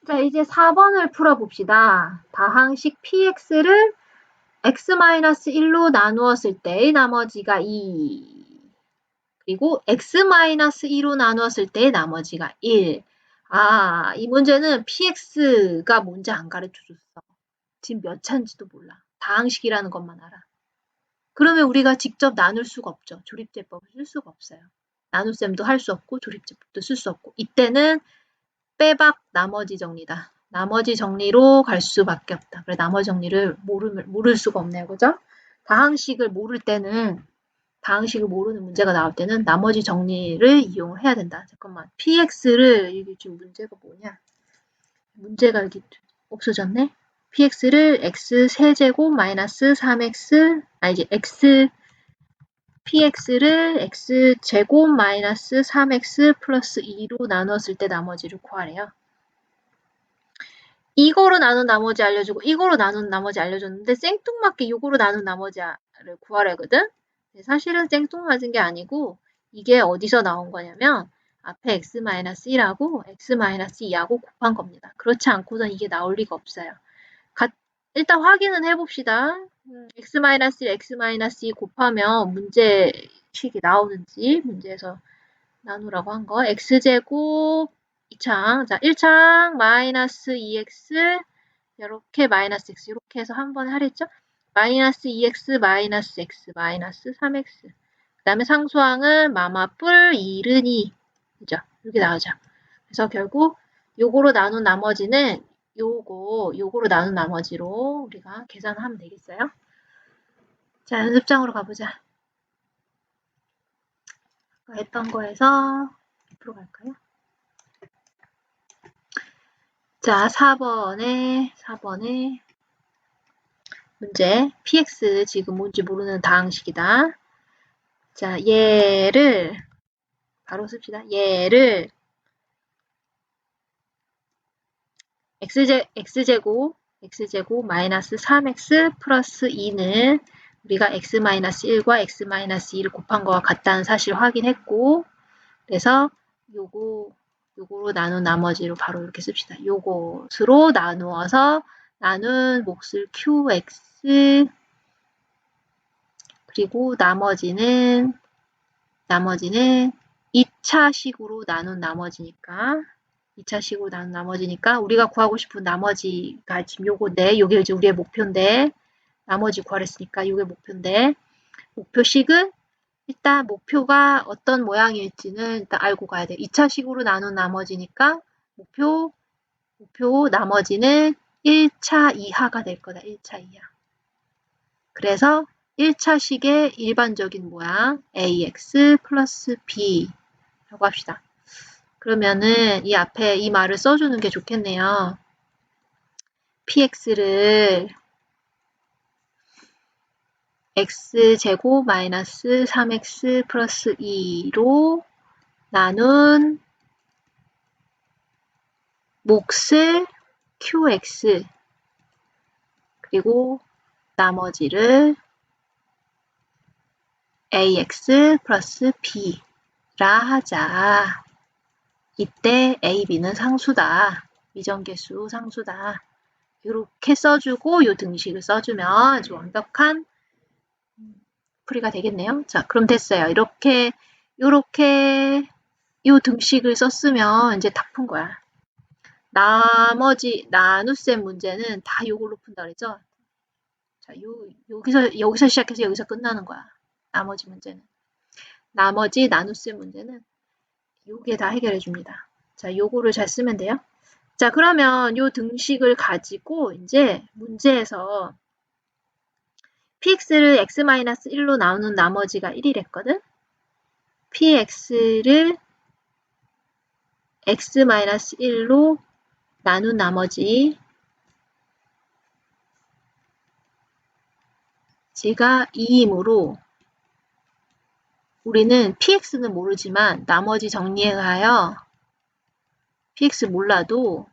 자, 이제 4번을 풀어봅시다. 다항식 px를 x-1로 나누었을 때의 나머지가 2. 그리고 x-2로 나누었을 때의 나머지가 1. 아, 이 문제는 px가 뭔지 안 가르쳐줬어. 지금 몇 차인지도 몰라. 다항식이라는 것만 알아. 그러면 우리가 직접 나눌 수가 없죠. 조립제법을 쓸 수가 없어요. 나눗셈도 할 수 없고 조립제법도 쓸 수 없고. 이때는 빼박 나머지 정리다. 나머지 정리로 갈 수밖에 없다. 그래 나머지 정리를 모를 수가 없네요. 그죠? 다항식을 모를 때는 다항식을 모르는 문제가 나올 때는 나머지 정리를 이용을 해야 된다. 잠깐만. px를 이게 지금 문제가 뭐냐? 문제가 여기 없어졌네. px를 x 세제곱 마이너스 3x 이제 px를 x제곱 마이너스 3x 플러스 2로 나눴을 때 나머지를 구하래요. 이거로 나눈 나머지 알려주고 이거로 나눈 나머지 알려줬는데 생뚱맞게 이거로 나눈 나머지를 구하래거든. 사실은 생뚱맞은 게 아니고 이게 어디서 나온 거냐면 앞에 x-1하고 x-2하고 곱한 겁니다. 그렇지 않고선 이게 나올 리가 없어요. 일단 확인은 해봅시다. x-1, x-2 곱하면 문제식이 나오는지 문제에서 나누라고 한 거. x제곱 2창. 자, 1창 마이너스 2x 이렇게 마이너스 x 이렇게 해서 한 번에 하랬죠? 마이너스 2x 마이너스 x 마이너스 3x 그 다음에 상수항은 마마뿔 2는 2 그죠? 이렇게 나오죠. 그래서 결국 요거로 나눈 나머지는 요거로 나눈 나머지로 우리가 계산하면 되겠어요? 자, 연습장으로 가보자. 했던 거에서 옆으로 갈까요? 자, 4번에 문제 px 지금 뭔지 모르는 다항식이다. 자, 얘를 바로 씁시다. 얘를 x제곱 마이너스 3x 플러스 2는 우리가 x-1과 x-2를 곱한 거와 같다는 사실 확인했고 그래서 요거로 나눈 나머지로 바로 이렇게 씁시다. 요것으로 나누어서 나눈 몫을 qx 그리고 나머지는 2차식으로 나눈 나머지니까 우리가 구하고 싶은 나머지가 지금 요건데 요게 이제 우리의 목표인데 나머지 구하랬으니까 요게 목표인데 목표식은 일단 목표가 어떤 모양일지는 일단 알고 가야 돼. 2차식으로 나눈 나머지니까 목표 나머지는 1차 이하가 될 거다. 1차 이하. 그래서 1차식의 일반적인 모양 ax 플러스 b라고 합시다. 그러면은 이 앞에 이 말을 써주는 게 좋겠네요. px를 x제곱 마이너스 3x 플러스 2로 나눈 몫을 qx 그리고 나머지를 ax 플러스 b라 하자. 이때 a, b는 상수다. 미정계수 상수다. 이렇게 써주고 이 등식을 써주면 아주 완벽한 풀이가 되겠네요. 자, 그럼 됐어요. 이렇게 이 등식을 썼으면 이제 다 푼 거야. 나머지 나눗셈 문제는 다 이걸로 푼다 그랬죠? 자, 여기서 시작해서 여기서 끝나는 거야. 나머지 문제는. 나머지 나눗셈 문제는 요게 다 해결해 줍니다. 자, 요거를 잘 쓰면 돼요. 자, 그러면 요 등식을 가지고 이제 문제에서 px를 x-1로 나누는 나머지가 1이랬거든? px를 x-1로 나눈 나머지 제가 2이므로 우리는 px는 모르지만 나머지 정리해 가요. px 몰라도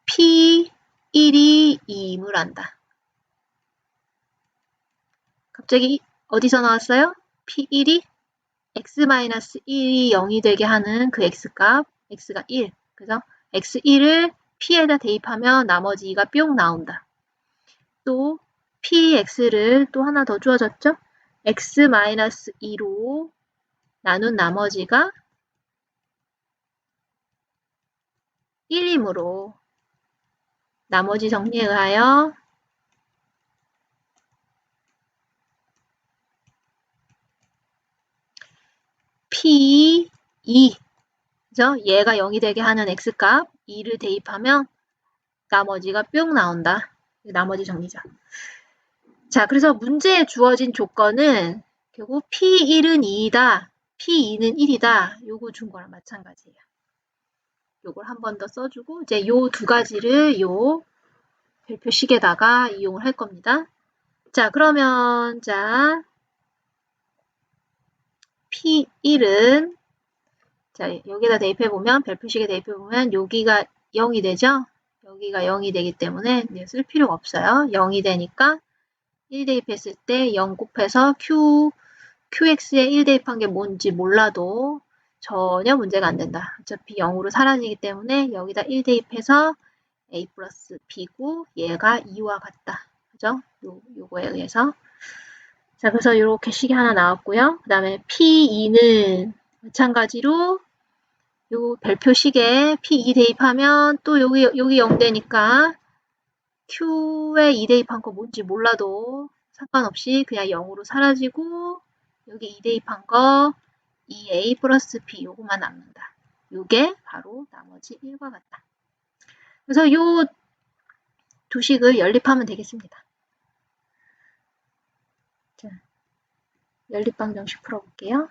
p1이 2임을 안다. 갑자기 어디서 나왔어요? p1이 x-1이 0이 되게 하는 그 x값, x가 1. 그래서 x1을 p에다 대입하면 나머지 2가 뿅 나온다. 또 px를 또 하나 더 주어졌죠? x-2로 나눈 나머지가 1이므로 나머지 정리에 의하여 P2, 그죠? 얘가 0이 되게 하는 x값 2를 대입하면 나머지가 뿅 나온다. 나머지 정리죠. 자, 그래서 문제에 주어진 조건은 결국 P1은 2이다, P2는 1이다. 요거 준 거랑 마찬가지예요. 요걸 한 번 더 써주고 이제 요 두 가지를 요 별표식에다가 이용을 할 겁니다. 자, 그러면 자 P1은 자, 여기다 대입해보면, 별표식에 대입해보면, 여기가 0이 되죠? 여기가 0이 되기 때문에 쓸 필요가 없어요. 0이 되니까 1 대입했을 때 0 곱해서 QX에 1 대입한 게 뭔지 몰라도 전혀 문제가 안 된다. 어차피 0으로 사라지기 때문에 여기다 1 대입해서 A 플러스 B고 얘가 2와 같다. 그죠? 요거에 의해서. 자, 그래서 이렇게 식이 하나 나왔고요. 그 다음에 P2는 마찬가지로 요 별표식에 P2 대입하면 또 여기 0 되니까 Q에 2 대입한 거 뭔지 몰라도 상관없이 그냥 0으로 사라지고 여기 2 대입한 거 2A 플러스 B 요거만 남는다. 요게 바로 나머지 1과 같다. 그래서 요 두 식을 연립하면 되겠습니다. 자, 연립방정식 풀어볼게요.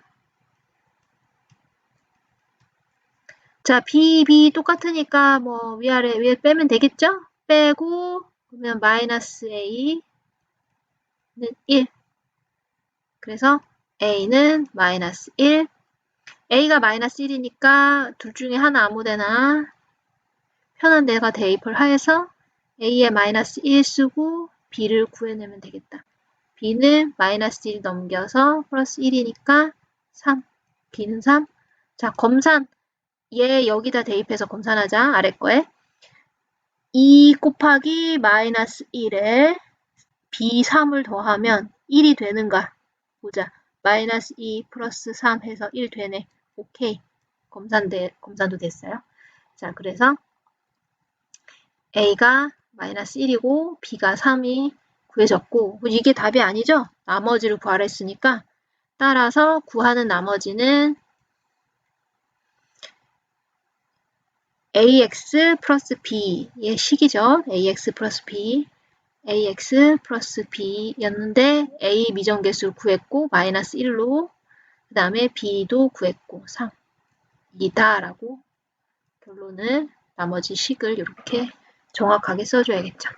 자, B 똑같으니까 뭐 위에 빼면 되겠죠? 빼고 그러면 마이너스 A는 1. 그래서 A는 마이너스 1. A가 마이너스 1이니까 둘 중에 하나 아무데나 편한 데가 대입을 해서 A에 마이너스 1 쓰고 B를 구해내면 되겠다. B는 마이너스 1 넘겨서 플러스 1이니까 3. B는 3. 자, 검산. 얘 여기다 대입해서 검산하자. 아래 거에. 2 곱하기 마이너스 1에 B3을 더하면 1이 되는가? 보자. 마이너스 2 플러스 3 해서 1 되네. 오케이. 검산도 됐어요. 자, 그래서 A가 마이너스 1이고 B가 3이 구해졌고 이게 답이 아니죠? 나머지를 구하라 했으니까 따라서 구하는 나머지는 AX 플러스 B의 식이죠. AX 플러스 B. AX 플러스 B였는데 A 미정계수를 구했고 마이너스 1로 그 다음에 B도 구했고 3이다 라고 결론을 나머지 식을 이렇게 정확하게 써줘야겠죠.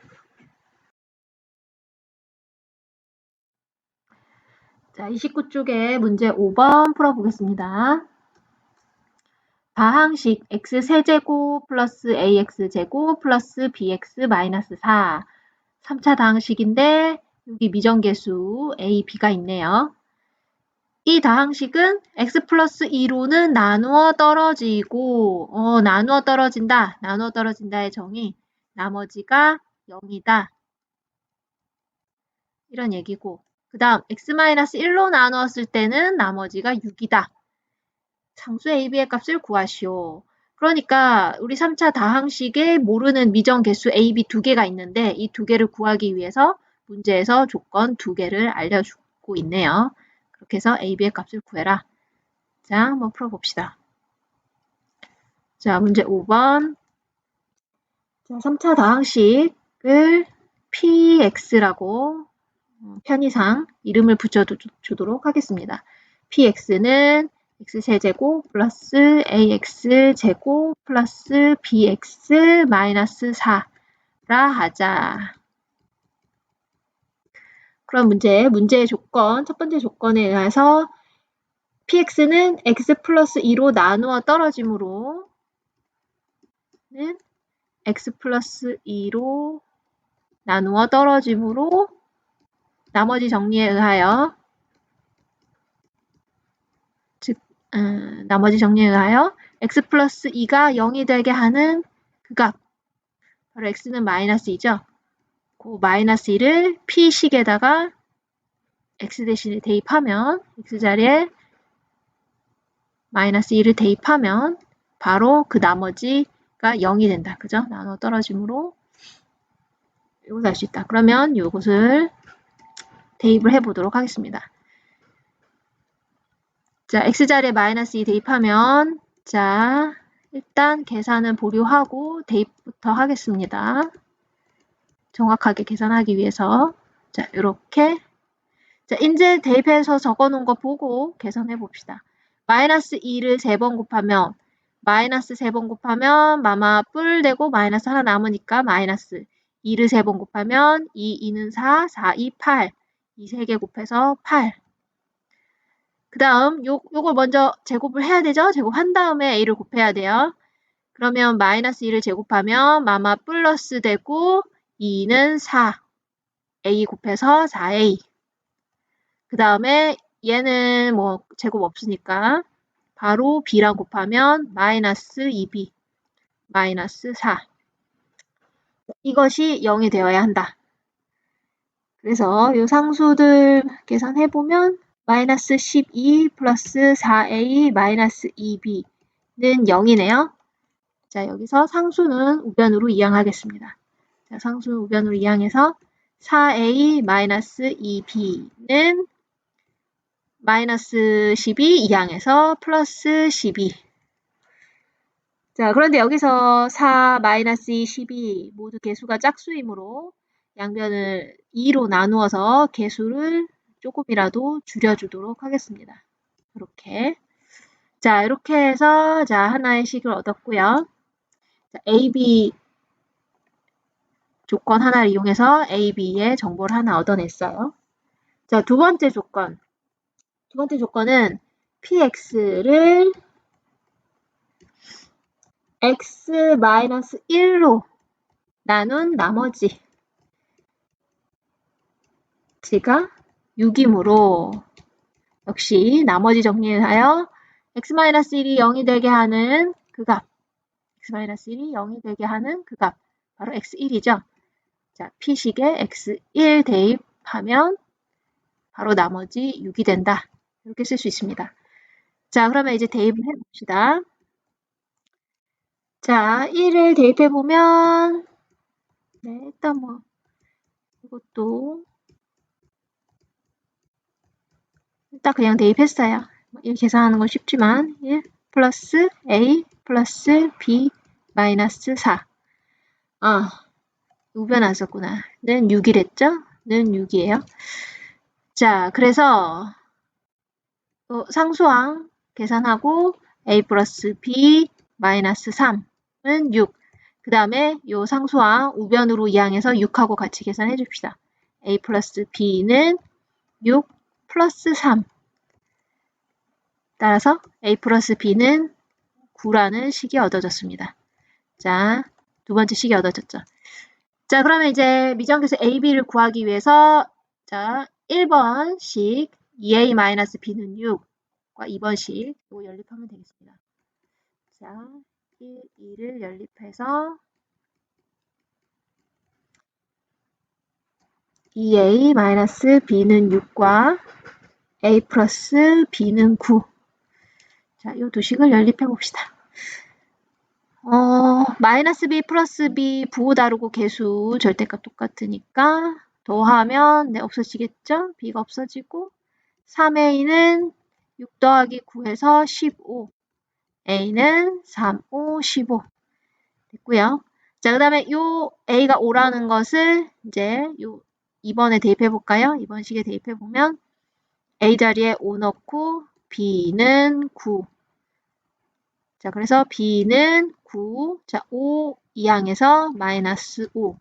자, 29쪽에 문제 5번 풀어보겠습니다. 다항식 x세제곱 플러스 ax제곱 플러스 bx 마이너스 4 3차 다항식인데 여기 미정계수 a, b가 있네요. 이 다항식은 x 플러스 2로는 나누어 떨어지고 나누어 떨어진다의 정의 나머지가 0이다. 이런 얘기고 그 다음 x-1로 나누었을 때는 나머지가 6이다. 상수 AB의 값을 구하시오. 그러니까 우리 3차 다항식에 모르는 미정 개수 A, B 두 개가 있는데 이 두 개를 구하기 위해서 문제에서 조건 두 개를 알려주고 있네요. 그렇게 해서 A, B의 값을 구해라. 자, 한번 풀어봅시다. 자, 문제 5번. 자, 3차 다항식을 PX라고 편의상 이름을 붙여주도록 하겠습니다. PX는 x세제곱 플러스 ax제곱 플러스 bx 마이너스 4라 하자. 그럼 문제의 조건, 첫 번째 조건에 의해서 px는 x 플러스 2로 나누어 떨어지므로 x 플러스 2로 나누어 떨어지므로 나머지 정리에 의하여 나머지 정리에 의하여 x 플러스 2가 0이 되게 하는 그 값. 바로 x는 마이너스 2죠. 그 마이너스 2를 p식에다가 x 대신에 대입하면 x자리에 마이너스 2를 대입하면 바로 그 나머지가 0이 된다. 그죠? 나눠 떨어짐으로 이것을 알 수 있다. 그러면 이것을 대입을 해보도록 하겠습니다. 자, x자리에 마이너스 2 대입하면 자, 일단 계산은 보류하고 대입부터 하겠습니다. 정확하게 계산하기 위해서 자, 이렇게 자, 이제 대입해서 적어놓은 거 보고 계산해 봅시다. 마이너스 2를 3번 곱하면 마이너스 3번 곱하면 마마 뿔 되고 마이너스 하나 남으니까 마이너스 2를 3번 곱하면 2, 2는 4, 4, 2, 8 2, 3개 곱해서 8 그 다음 요걸 먼저 제곱을 해야 되죠? 제곱한 다음에 a를 곱해야 돼요. 그러면 마이너스 2를 제곱하면 마마 플러스 되고 2는 4 a 곱해서 4a 그 다음에 얘는 뭐 제곱 없으니까 바로 b랑 곱하면 마이너스 2b 마이너스 4 이것이 0이 되어야 한다. 그래서 이 상수들 계산해보면 마이너스 12 플러스 4a 마이너스 2b는 0이네요. 자, 여기서 상수는 우변으로 이항하겠습니다. 자, 상수는 우변으로 이항해서 4a 마이너스 2b는 마이너스 12 이항해서 플러스 12. 자, 그런데 여기서 4 마이너스 2, 12 모두 개수가 짝수이므로 양변을 2로 나누어서 개수를 조금이라도 줄여주도록 하겠습니다. 이렇게. 자, 이렇게 해서 자, 하나의 식을 얻었고요. 자, AB 조건 하나를 이용해서 AB의 정보를 하나 얻어냈어요. 자, 두 번째 조건. 두 번째 조건은 PX를 X-1로 나눈 나머지 가 6이므로 역시 나머지 정리하여 X-1이 0이 되게 하는 그 값 X-1이 0이 되게 하는 그 값 바로 X1이죠. 자, P식에 X1 대입하면 바로 나머지 6이 된다. 이렇게 쓸 수 있습니다. 자, 그러면 이제 대입을 해봅시다. 자, 1을 대입해보면 네, 일단 뭐 이것도 일단 그냥 대입했어요. 1 계산하는 건 쉽지만 1 플러스 A 플러스 B 마이너스 4 우변 안 썼구나. 는 6이랬죠? 는 6이에요. 자, 그래서 상수항 계산하고 A 플러스 B 마이너스 3은 6. 그 다음에 요 상수항 우변으로 이항해서 6하고 같이 계산해 줍시다. A 플러스 B는 6 플러스 3. 따라서 A 플러스 B는 9라는 식이 얻어졌습니다. 자, 두 번째 식이 얻어졌죠. 자, 그러면 이제 미정계수 AB를 구하기 위해서 자, 1번식 2A-B는 6과 2번식 이거 연립하면 되겠습니다. 자, 1, 2를 연립해서 2A-B는 6과 A 플러스 B는 9. 자, 이 두 식을 연립해 봅시다. 마이너스 B 플러스 B 부호 다르고 개수 절대값 똑같으니까 더하면 네, 없어지겠죠? B가 없어지고 3A는 6 더하기 9해서 15 A는 3, 5, 15 됐고요. 자, 그 다음에 요 A가 5라는 것을 이제 요 2번에 대입해 볼까요? 2번 식에 대입해 보면 A 자리에 5 넣고 B는 9 자, 그래서 B는 9, 자, 5 이항에서 마이너스 5.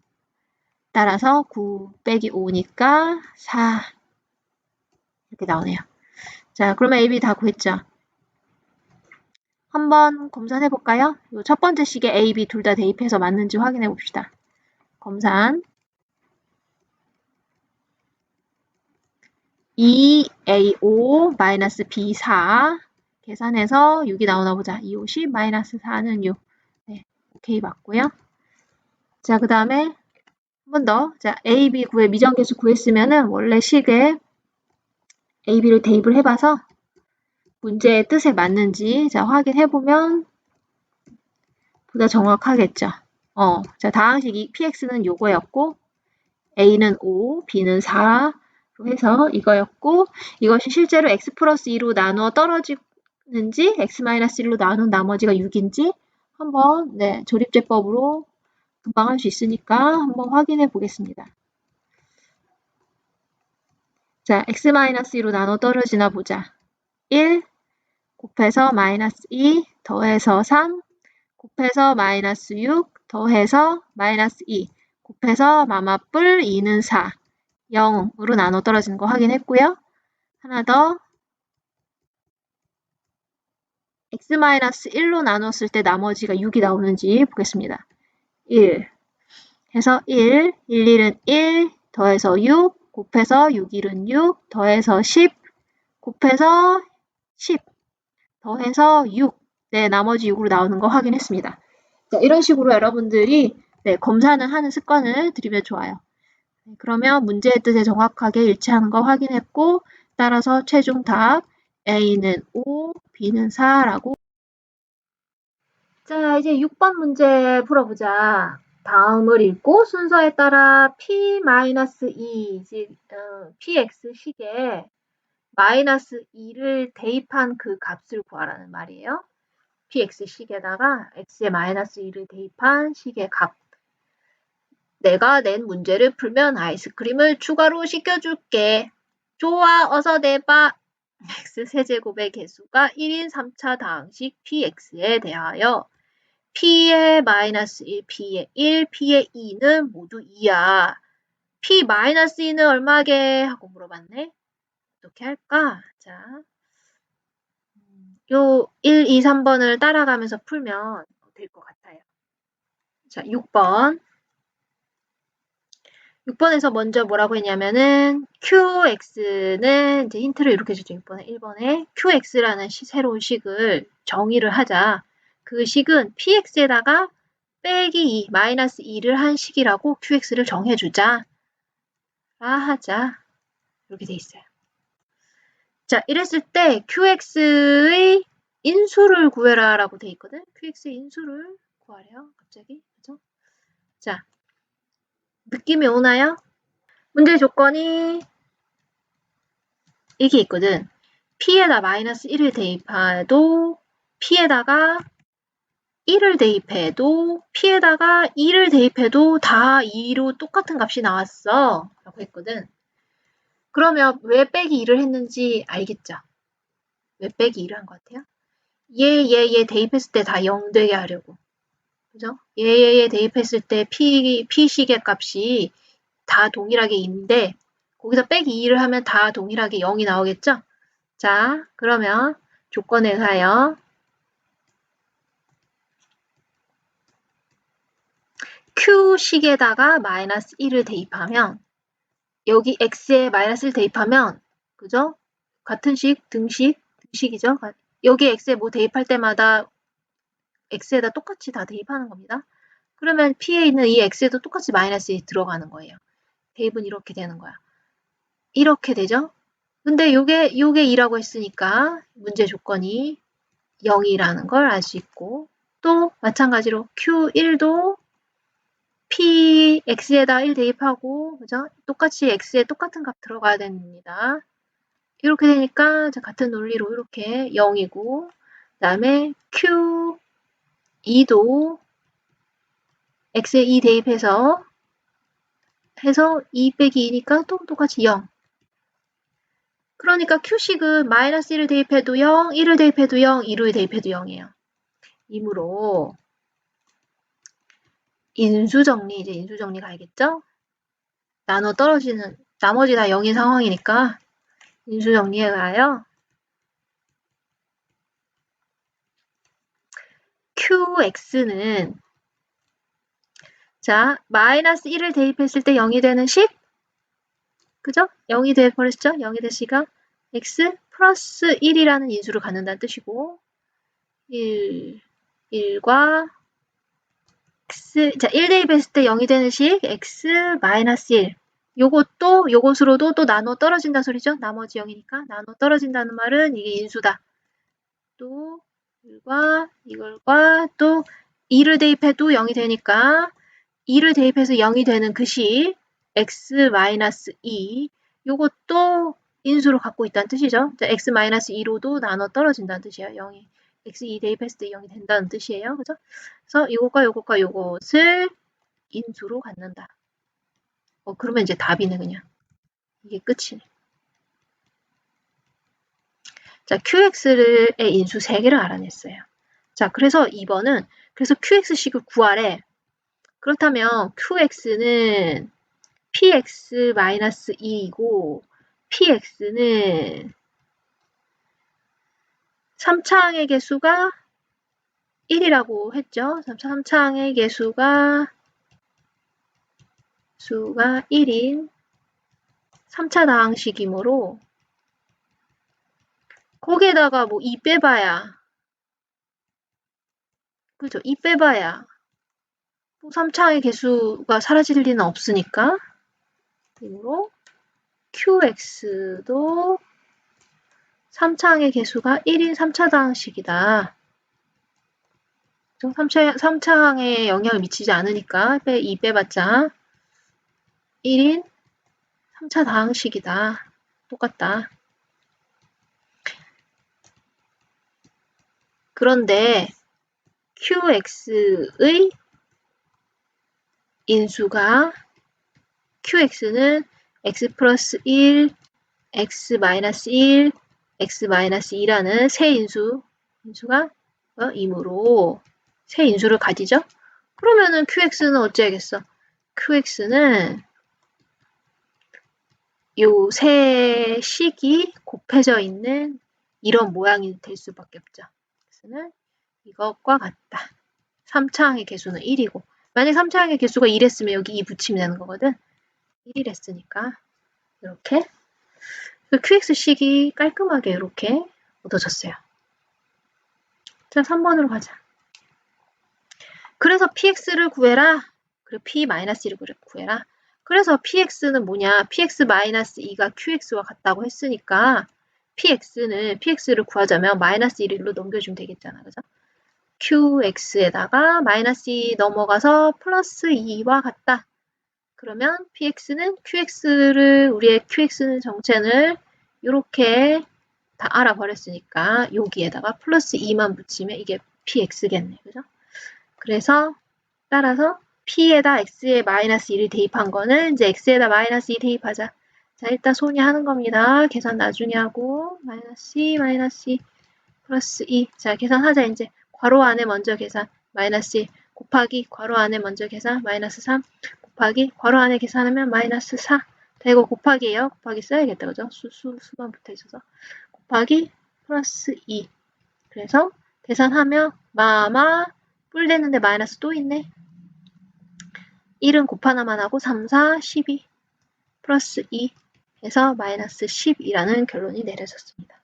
따라서 9 빼기 5니까 4. 이렇게 나오네요. 자, 그러면 A, B 다 구했죠? 한번 검산해 볼까요? 첫 번째 식에 A, B 둘 다 대입해서 맞는지 확인해 봅시다. 검산. 2A5 마이너스 B4 계산해서 6이 나오나 보자. 2, 5, 10, 마이너스 4는 6. 네, 오케이 맞고요. 자, 그 다음에 한 번 더. 자, A, B 구해 미정계수 구했으면은 원래 식에 A, B를 대입을 해봐서 문제의 뜻에 맞는지 자 확인해보면 보다 정확하겠죠. 자, 다항식 PX는 요거였고 A는 5, B는 4로 해서 이거였고 이것이 실제로 X 플러스 2로 나누어 떨어지는지 X 마이너스 1로 나눈 나머지가 6인지 한번 네, 조립제법으로 금방 할 수 있으니까 한번 확인해 보겠습니다. 자, X 마이너스 2로 나눠 떨어지나 보자. 1 곱해서 마이너스 2 더해서 3 곱해서 마이너스 6 더해서 마이너스 2 곱해서 마마뿔 2는 4 0으로 나눠 떨어지는 거 확인했고요. 하나 더 x-1로 나눴을 때 나머지가 6이 나오는지 보겠습니다. 1 해서 1, 1, 1은 1 더해서 6 곱해서 6, 1은 6 더해서 10 곱해서 10 더해서 6 네, 나머지 6으로 나오는 거 확인했습니다. 자, 이런 식으로 여러분들이 네, 검사는 하는 습관을 들이면 좋아요. 네, 그러면 문제의 뜻에 정확하게 일치하는 거 확인했고 따라서 최종 답 A는 5, B는 4라고. 자, 이제 6번 문제 풀어보자. 다음을 읽고 순서에 따라 P-2, 즉 PX 식에 마이너스 2를 대입한 그 값을 구하라는 말이에요. PX 식에다가 X에 마이너스 2를 대입한 식의 값. 내가 낸 문제를 풀면 아이스크림을 추가로 시켜줄게. 좋아, 어서 내봐. X 세제곱의 개수가 1인 3차 다항식 PX에 대하여 P의 마이너스 1, P의 1, P의 2는 모두 2야. P 마이너스 2는 얼마게? 하고 물어봤네. 어떻게 할까? 자, 요 1, 2, 3번을 따라가면서 풀면 될 것 같아요. 자, 6번. 6번에서 먼저 뭐라고 했냐면은 QX는 이제 힌트를 이렇게 주죠. 1번에 QX라는 새로운 식을 정의를 하자. 그 식은 PX에다가 빼기 2, 마이너스 2를 한 식이라고 QX를 정해주자. 라 하자. 이렇게 돼 있어요. 자, 이랬을 때 QX의 인수를 구해라 라고 돼 있거든. QX의 인수를 구하래요. 갑자기. 그죠? 자, 느낌이 오나요? 문제 조건이 이게 있거든. P에다 마이너스 1을 대입해도 P에다가 1을 대입해도 P에다가 2를 대입해도 다 2로 똑같은 값이 나왔어. 라고 했거든. 그러면 왜 빼기 2를 했는지 알겠죠? 왜 빼기 2를 한 것 같아요? 얘 대입했을 때 다 0 되게 하려고. 그죠? 얘 대입했을 때 P식의 값이 다 동일하게 2인데 거기서 빼기 2를 하면 다 동일하게 0이 나오겠죠? 자, 그러면 조건에 의하여 Q식에다가 마이너스 1을 대입하면 여기 X에 마이너스 1 대입하면 그죠? 같은 식, 등식이죠? 여기 X에 뭐 대입할 때마다 X에다 똑같이 다 대입하는 겁니다. 그러면 P에 있는 이 X에도 똑같이 마이너스 1 들어가는 거예요. 대입은 이렇게 되는 거야. 이렇게 되죠? 근데 요게 2라고 했으니까 문제 조건이 0이라는 걸 알 수 있고 또 마찬가지로 Q1도 P, X에다 1 대입하고 그죠? 똑같이 X에 똑같은 값 들어가야 됩니다. 이렇게 되니까 같은 논리로 이렇게 0이고 그다음에 Q2도 X에 2 대입해서 2 빼기 2니까 또 똑같이 0. 그러니까 Q식은 마이너스 1을 대입해도 0, 1을 대입해도 0, 2를 대입해도 0이에요. 이므로 인수정리, 이제 인수정리 가야겠죠? 나눠 떨어지는, 나머지 다 0인 상황이니까 인수정리해 가요. QX는 자, 마이너스 1을 대입했을 때 0이 되는 식? 그죠? 0이 돼버렸죠? 0이 될 시각 X 플러스 1이라는 인수를 갖는다는 뜻이고 1과 x, 자, 1 대입했을 때 0이 되는 식 x 마이너스 1 요것으로도 또 나눠 떨어진다는 소리죠. 나머지 0이니까 나눠 떨어진다는 말은 이게 인수다. 또 이걸과 또 2를 대입해도 0이 되니까 2를 대입해서 0이 되는 그 식 x 마이너스 2 요것도 인수로 갖고 있다는 뜻이죠. 자, x 마이너스 2로도 나눠 떨어진다는 뜻이에요. 0이 x2 대입했을 때 0이 된다는 뜻이에요. 그죠? 그래서 이것과 이것과 이것을 인수로 갖는다. 그러면 이제 답이네 그냥. 이게 끝이네. 자, QX의 인수 3개를 알아냈어요. 자, 그래서 2번은 그래서 QX식을 구하래. 그렇다면 QX는 PX-2이고 PX는 3차항의 개수가 1이라고 했죠. 3차항의 개수가 1인 3차 다항식이므로 거기에다가 뭐 2 빼봐야 그죠? 2 빼봐야 뭐 3차항의 개수가 사라질 리는 없으니까 그러므로 QX도 3차항의 개수가 1인 3차 다항식이다. 3차항에 영향을 미치지 않으니까 2 빼봤자 1인 3차 다항식이다. 똑같다. 그런데 QX의 인수가 QX는 X 플러스 1, X 마이너스 1, X 마이너스 2라는 세 인수가 이므로 세 인수를 가지죠. 그러면은 QX는 어찌하겠어? QX는 요 세 식이 곱해져 있는 이런 모양이 될 수밖에 없죠. X는 이것과 같다. 3차항의 개수는 1이고 만약 3차항의 개수가 1했으면 여기 2 붙이면 되는 거거든. 1이랬으니까 이렇게 그 QX식이 깔끔하게 이렇게 얻어졌어요. 자, 3번으로 가자. 그래서 PX를 구해라. 그리고 P-1을 구해라. 그래서 PX는 뭐냐? PX-2가 QX와 같다고 했으니까 PX를 구하자면 마이너스 1로 넘겨주면 되겠잖아. 그죠? QX에다가 마이너스 2 넘어가서 플러스 2와 같다. 그러면 PX는 우리의 QX는 정체를 이렇게 다 알아버렸으니까 여기에다가 플러스 2만 붙이면 이게 PX겠네. 그죠? 그래서 따라서 P에다 X에 마이너스 1을 대입한 거는 이제 X에다 마이너스 2 대입하자. 자, 일단 손이 하는 겁니다. 계산 나중에 하고 마이너스 2 플러스 2. 자, 계산하자 이제. 괄호 안에 먼저 계산 마이너스 1 곱하기 괄호 안에 먼저 계산 마이너스 3 곱하기 괄호 안에 계산하면 마이너스 4. 자, 이거 곱하기예요. 곱하기 써야겠다. 그죠? 수만 붙어 있어서. 곱하기 플러스 2. 그래서 계산하면 마마 뿔 됐는데 마이너스 또 있네. 1은 곱하나만 하고 3, 4, 12 플러스 2 해서 마이너스 10이라는 결론이 내려졌습니다.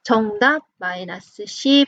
정답 마이너스 10